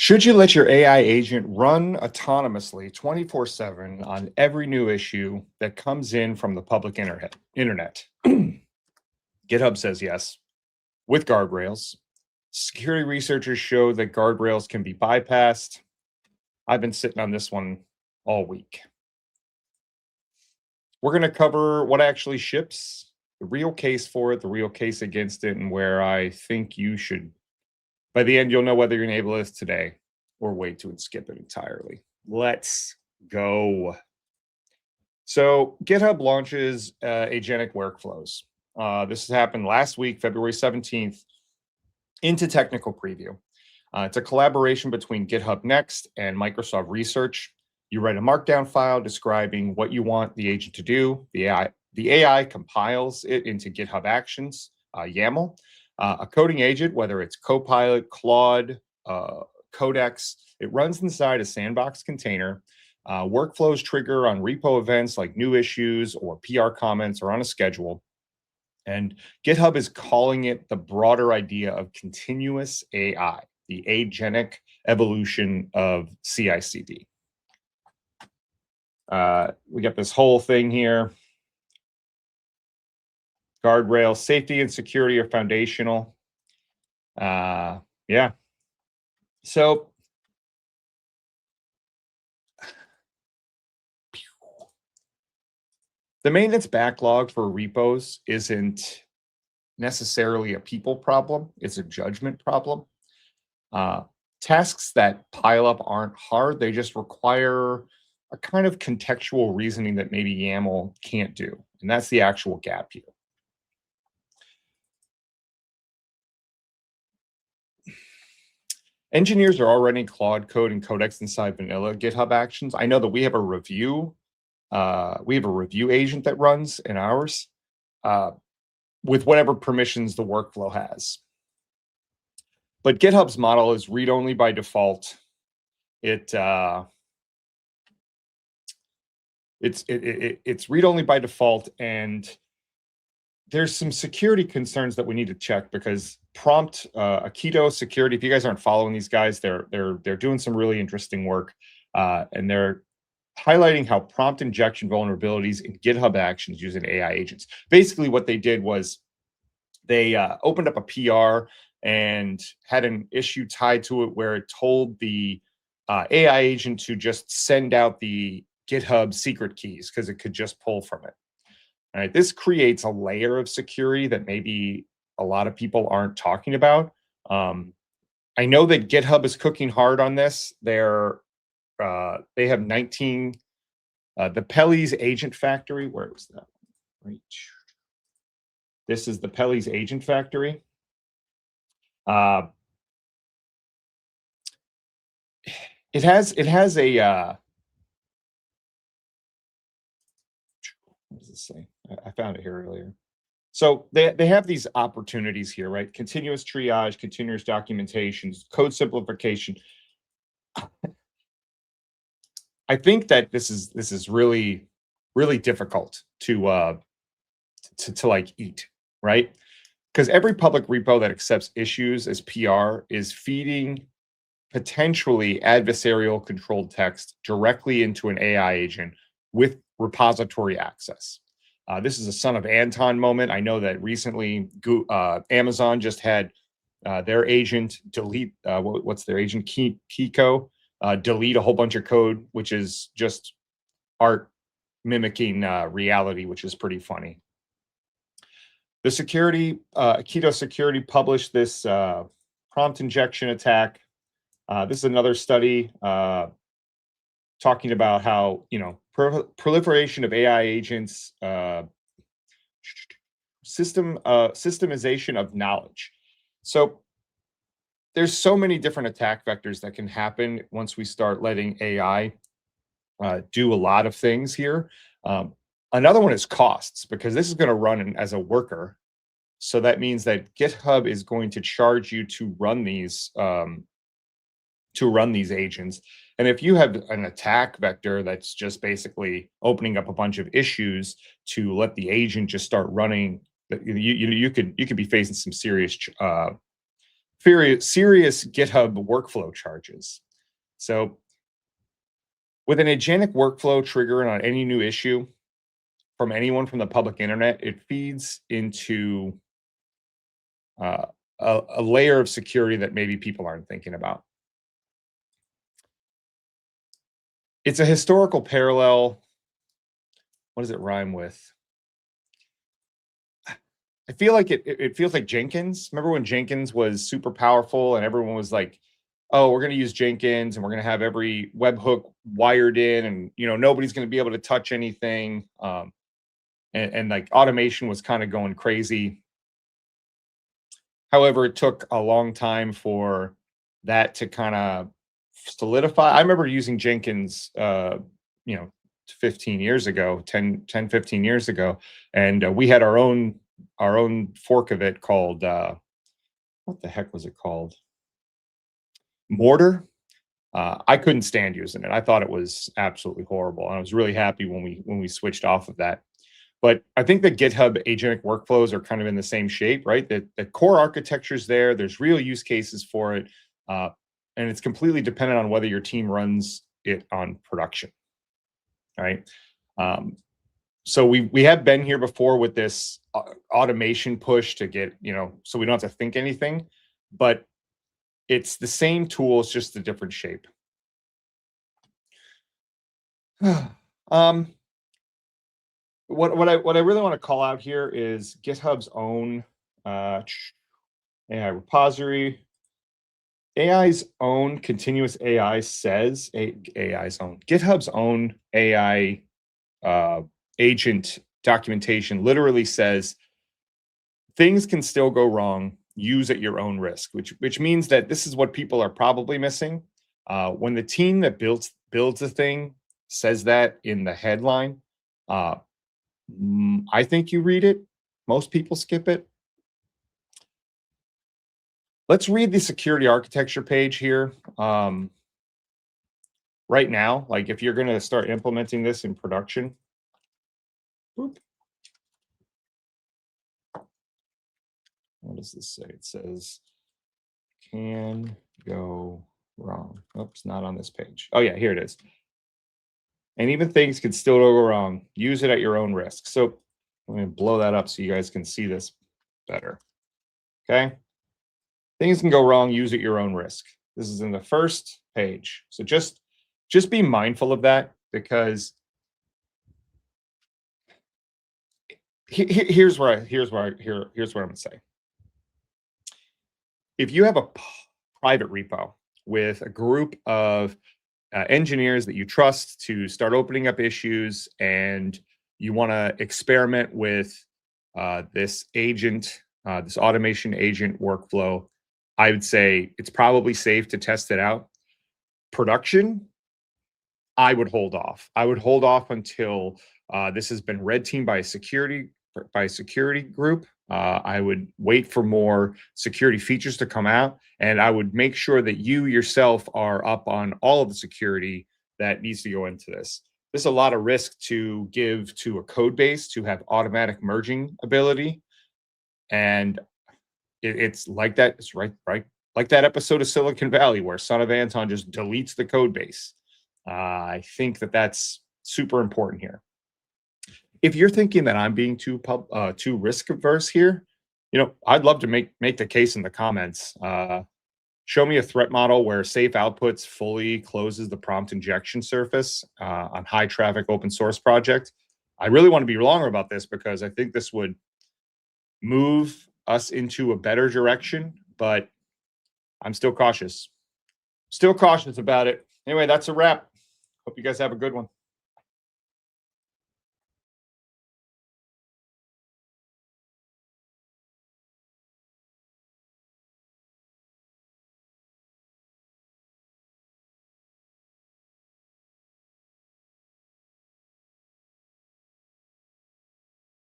Should you let your AI agent run autonomously 24/7 on every new issue that comes in from the public internet? GitHub says yes, with guardrails. Security researchers show that guardrails can be bypassed. I've been sitting on this one all week. We're going to cover what actually ships, the real case for it, the real case against it, and where I think you should. By the end, you'll know whether you're going to enable this today or wait to skip it entirely. Let's go. So GitHub launches Agentic Workflows. This has happened last week, February 17th, into technical preview. It's a collaboration between GitHub Next and Microsoft Research. You write a markdown file describing what you want the agent to do. The AI compiles it into GitHub Actions, YAML. A coding agent, whether it's Copilot, Claude, Codex, it runs inside a sandbox container. Workflows trigger on repo events like new issues or PR comments or on a schedule. And GitHub is calling it the broader idea of continuous AI, the agentic evolution of CI/CD. We got this whole thing here. Guardrails, safety and security are foundational. Yeah. So the maintenance backlog for repos isn't necessarily a people problem. It's a judgment problem. Tasks that pile up aren't hard. They just require a kind of contextual reasoning that maybe YAML can't do. And that's the actual gap here. Engineers are already Claude code and Codex inside vanilla GitHub Actions. I know that we have a review. We have a review agent that runs in ours with whatever permissions the workflow has. But GitHub's model is read-only by default. It's read-only by default, and there's some security concerns that we need to check because prompt Aikido security. If you guys aren't following these guys, they're doing some really interesting work, and they're highlighting how prompt injection vulnerabilities in GitHub Actions using AI agents. Basically, what they did was they opened up a PR and had an issue tied to it where it told the AI agent to just send out the GitHub secret keys because it could just pull from it. All right, this creates a layer of security that maybe a lot of people aren't talking about. I know that GitHub is cooking hard on this. They have 19, the Pelly's Agent Factory. Where was that? Right. This is the Pelly's Agent Factory. It has a, what does it say? I found it here earlier. So they have these opportunities here, right? Continuous triage, continuous documentation, code simplification. I think that this is really, really difficult to like eat, right? Because every public repo that accepts issues as PR is feeding potentially adversarial controlled text directly into an AI agent with repository access. This is a son of Anton moment. I know that recently Amazon just had their agent delete, what's their agent, Kiko, delete a whole bunch of code, which is just art mimicking reality, which is pretty funny. The security, Aikido Security published this prompt injection attack. This is another study talking about how, proliferation of AI agents, systemization of knowledge. So there's so many different attack vectors that can happen once we start letting AI do a lot of things here. Another one is costs, because this is going to run as a worker. So that means that GitHub is going to charge you to run these agents. And if you have an attack vector that's just basically opening up a bunch of issues to let the agent just start running, you could be facing some serious serious GitHub workflow charges. So with an agentic workflow triggering on any new issue from anyone from the public internet, it feeds into uh, a layer of security that maybe people aren't thinking about. It's a historical parallel. What does it rhyme with? I feel like it feels like Jenkins. Remember when Jenkins was super powerful and everyone was like, oh, we're going to use Jenkins and we're going to have every webhook wired in and, nobody's going to be able to touch anything. And like automation was kind of going crazy. However, it took a long time for that to kind of solidify. I remember using Jenkins, 15 years ago, 10, 15 years ago. And we had our own fork of it called, what the heck was it called? Mortar. I couldn't stand using it. I thought it was absolutely horrible. And I was really happy when we switched off of that. But I think that GitHub Agentic Workflows are kind of in the same shape, right? That the core architecture is there. There's real use cases for it. And it's completely dependent on whether your team runs it on production, right? So we have been here before with this automation push to get, so we don't have to think anything, but it's the same tool, it's just a different shape. What I really want to call out here is GitHub's own AI repository. AI's own continuous AI says GitHub's own AI agent documentation literally says things can still go wrong. Use at your own risk, which means that this is what people are probably missing. When the team that builds the thing says that in the headline, I think you read it. Most people skip it. Let's read the security architecture page here. Right now, like if you're going to start implementing this in production. What does this say? It says, can go wrong. Oops, not on this page. Oh yeah, here it is. And even things can still go wrong. Use it at your own risk. So I'm going to blow that up so you guys can see this better. Okay. Things can go wrong. Use at your own risk. This is in the first page. So just be mindful of that, because here's what I'm going to say. If you have a private repo with a group of engineers that you trust to start opening up issues, and you want to experiment with this agent, this automation agent workflow, I would say it's probably safe to test it out. Production, I would hold off. I would hold off until this has been red teamed by a security group. I would wait for more security features to come out, and I would make sure that you yourself are up on all of the security that needs to go into this. There's a lot of risk to give to a code base to have automatic merging ability, and it's like that. It's right like that episode of Silicon Valley where Son of Anton just deletes the code base. I think that that's super important here. If you're thinking that I'm being too risk averse here, I'd love to make the case in the comments. Show me a threat model where safe outputs fully closes the prompt injection surface on high traffic open source project. I really want to be wrong about this, because I think this would move us into a better direction, but I'm still cautious. Still cautious about it. Anyway, that's a wrap. Hope you guys have a good one.